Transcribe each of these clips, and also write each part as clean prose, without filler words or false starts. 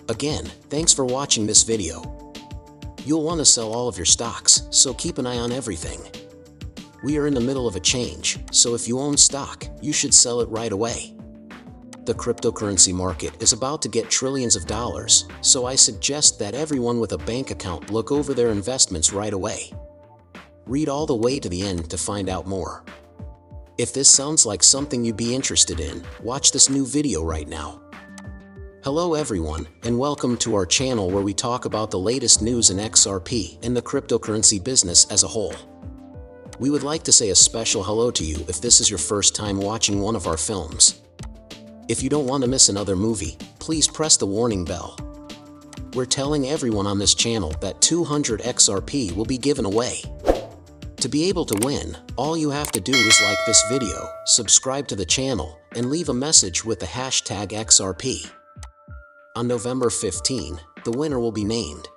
Again, thanks for watching this video. You'll want to sell all of your stocks, so keep an eye on everything. We are in the middle of a change, so if you own stock, you should sell it right away. The cryptocurrency market is about to get trillions of dollars, so I suggest that everyone with a bank account look over their investments right away. Read all the way to the end to find out more. If this sounds like something you'd be interested in, watch this new video right now. Hello everyone, and welcome to our channel where we talk about the latest news in XRP and the cryptocurrency business as a whole. We would like to say a special hello to you if this is your first time watching one of our films. If you don't want to miss another movie, please press the warning bell. We're telling everyone on this channel that 200 XRP will be given away. To be able to win, all you have to do is like this video, subscribe to the channel, and leave a message with the hashtag XRP. On November 15, the winner will be named.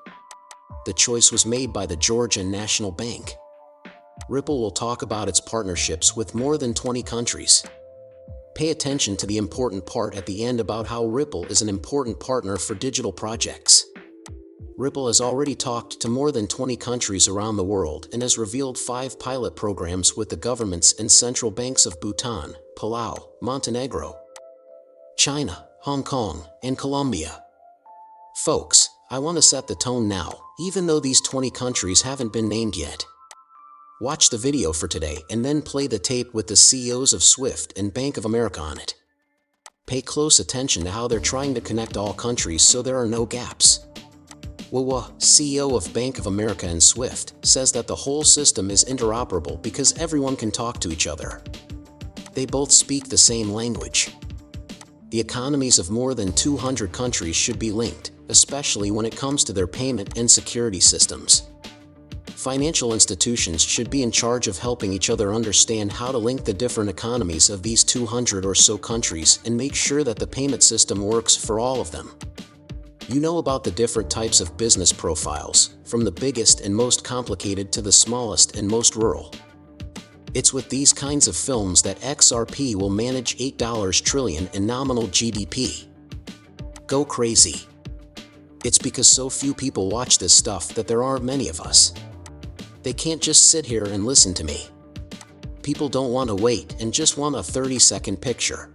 The choice was made by the Georgian National Bank. Ripple will talk about its partnerships with more than 20 countries. Pay attention to the important part at the end about how Ripple is an important partner for digital projects. Ripple has already talked to more than 20 countries around the world and has revealed 5 pilot programs with the governments and central banks of Bhutan, Palau, Montenegro, China, Hong Kong, and Colombia. Folks, I want to set the tone now, even though these 20 countries haven't been named yet. Watch the video for today and then play the tape with the CEOs of SWIFT and Bank of America on it. Pay close attention to how they're trying to connect all countries so there are no gaps. CEO of Bank of America and SWIFT says that the whole system is interoperable because everyone can talk to each other. They both speak the same language. The economies of more than 200 countries should be linked, especially when it comes to their payment and security systems. Financial institutions should be in charge of helping each other understand how to link the different economies of these 200 or so countries and make sure that the payment system works for all of them. You know about the different types of business profiles, from the biggest and most complicated to the smallest and most rural. It's with these kinds of films that XRP will manage $8 trillion in nominal GDP. Go crazy. It's because so few people watch this stuff that there aren't many of us. They can't just sit here and listen to me. People don't want to wait and just want a 30-second picture.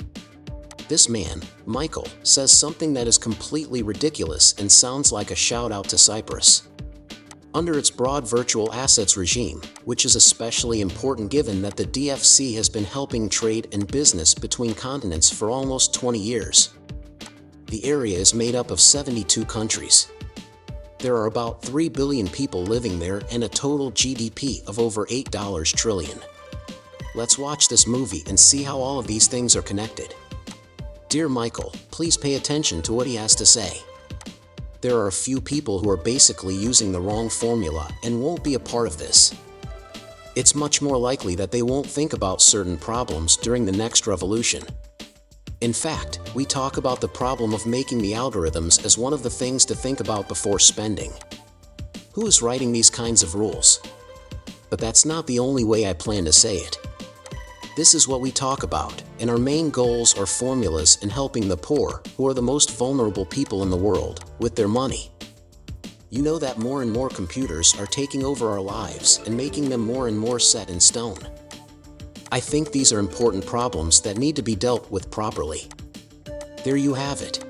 This man, Michael, says something that is completely ridiculous and sounds like a shout out to Cyprus. Under its broad virtual assets regime, which is especially important given that the DFC has been helping trade and business between continents for almost 20 years. The area is made up of 72 countries. There are about 3 billion people living there and a total GDP of over $8 trillion. Let's watch this movie and see how all of these things are connected. Dear Michael, please pay attention to what he has to say. There are a few people who are basically using the wrong formula and won't be a part of this. It's much more likely that they won't think about certain problems during the next revolution. In fact, we talk about the problem of making the algorithms as one of the things to think about before spending. Who is writing these kinds of rules? But that's not the only way I plan to say it. This is what we talk about, and our main goals are formulas in helping the poor, who are the most vulnerable people in the world, with their money. You know that more and more computers are taking over our lives and making them more and more set in stone. I think these are important problems that need to be dealt with properly. There you have it.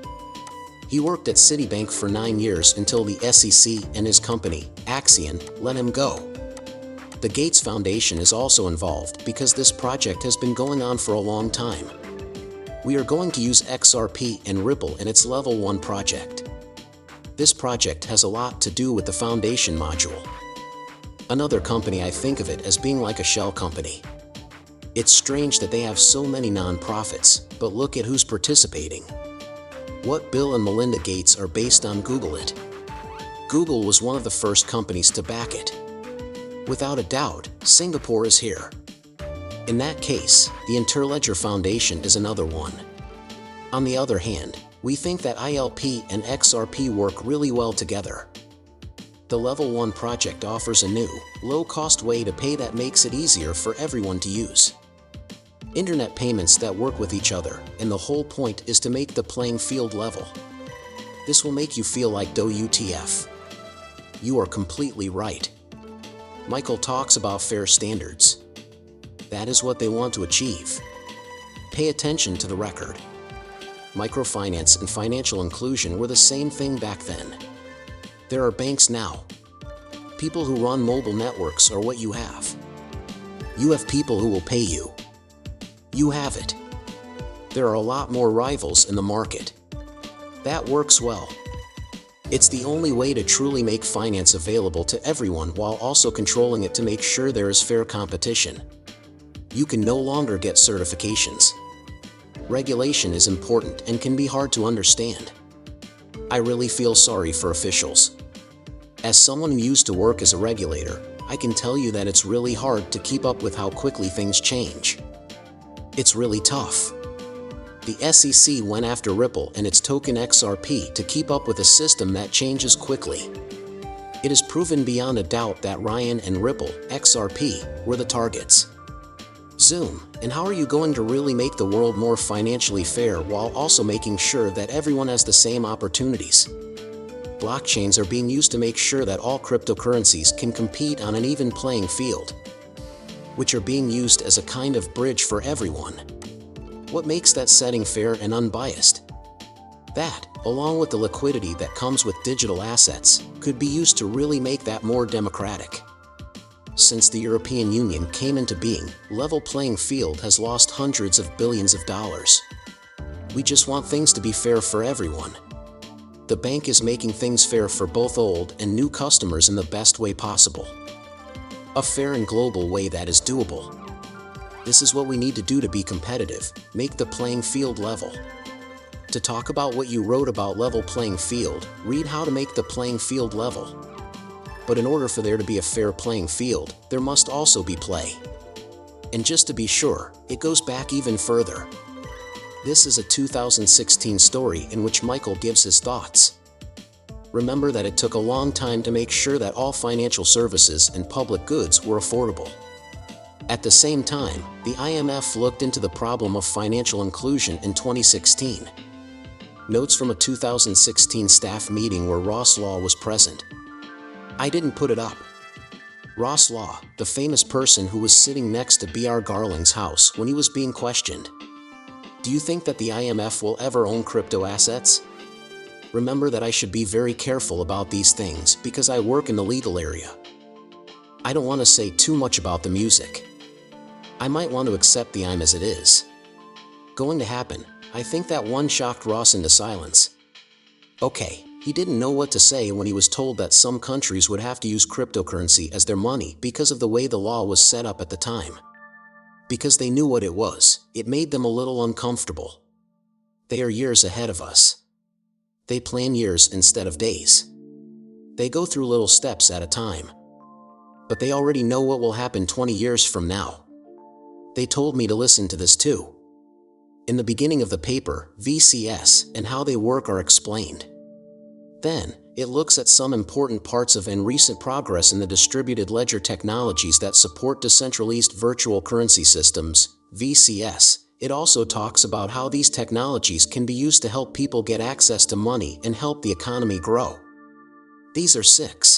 He worked at Citibank for 9 years until the SEC and his company, Axion, let him go. The Gates Foundation is also involved because this project has been going on for a long time. We are going to use XRP and Ripple in its Level 1 project. This project has a lot to do with the foundation module. Another company, I think of it as being like a shell company. It's strange that they have so many non-profits, but look at who's participating. What Bill and Melinda Gates are based on, Google it. Google was one of the first companies to back it. Without a doubt, Singapore is here. In that case, the Interledger Foundation is another one. On the other hand, we think that ILP and XRP work really well together. The Level 1 project offers a new, low-cost way to pay that makes it easier for everyone to use. Internet payments that work with each other, and the whole point is to make the playing field level. This will make you feel like WTF. You are completely right. Michael talks about fair standards. That is what they want to achieve. Pay attention to the record. Microfinance and financial inclusion were the same thing back then. There are banks now. People who run mobile networks are what you have. You have people who will pay you. You have it. There are a lot more rivals in the market. That works well. It's the only way to truly make finance available to everyone while also controlling it to make sure there is fair competition. You can no longer get certifications. Regulation is important and can be hard to understand. I really feel sorry for officials. As someone who used to work as a regulator, I can tell you that it's really hard to keep up with how quickly things change. It's really tough. The SEC went after Ripple and its token XRP to keep up with a system that changes quickly. It is proven beyond a doubt that Ryan and Ripple, XRP, were the targets. Zoom, and how are you going to really make the world more financially fair while also making sure that everyone has the same opportunities? Blockchains are being used to make sure that all cryptocurrencies can compete on an even playing field, which are being used as a kind of bridge for everyone. What makes that setting fair and unbiased? That, along with the liquidity that comes with digital assets, could be used to really make that more democratic. Since the European Union came into being, level playing field has lost hundreds of billions of dollars. We just want things to be fair for everyone. The bank is making things fair for both old and new customers in the best way possible. A fair and global way that is doable. This is what we need to do to be competitive, make the playing field level. To talk about what you wrote about level playing field, read How to Make the Playing Field Level. But in order for there to be a fair playing field, there must also be play. And just to be sure, it goes back even further. This is a 2016 story in which Michael gives his thoughts. Remember that it took a long time to make sure that all financial services and public goods were affordable. At the same time, the IMF looked into the problem of financial inclusion in 2016. Notes from a 2016 staff meeting where Ross Law was present. I didn't put it up. Ross Law, the famous person who was sitting next to B.R. Garling's house when he was being questioned. Do you think that the IMF will ever own crypto assets? Remember that I should be very careful about these things because I work in the legal area. I don't want to say too much about the music. I might want to accept the I'm as it is. Going to happen, I think that one shocked Ross into silence. Okay. He didn't know what to say when he was told that some countries would have to use cryptocurrency as their money because of the way the law was set up at the time. Because they knew what it was, it made them a little uncomfortable. They are years ahead of us. They plan years instead of days. They go through little steps at a time. But they already know what will happen 20 years from now. They told me to listen to this too. In the beginning of the paper, VCS and how they work are explained. Then, it looks at some important parts of and recent progress in the distributed ledger technologies that support decentralized virtual currency systems, VCS. It also talks about how these technologies can be used to help people get access to money and help the economy grow. These are 6.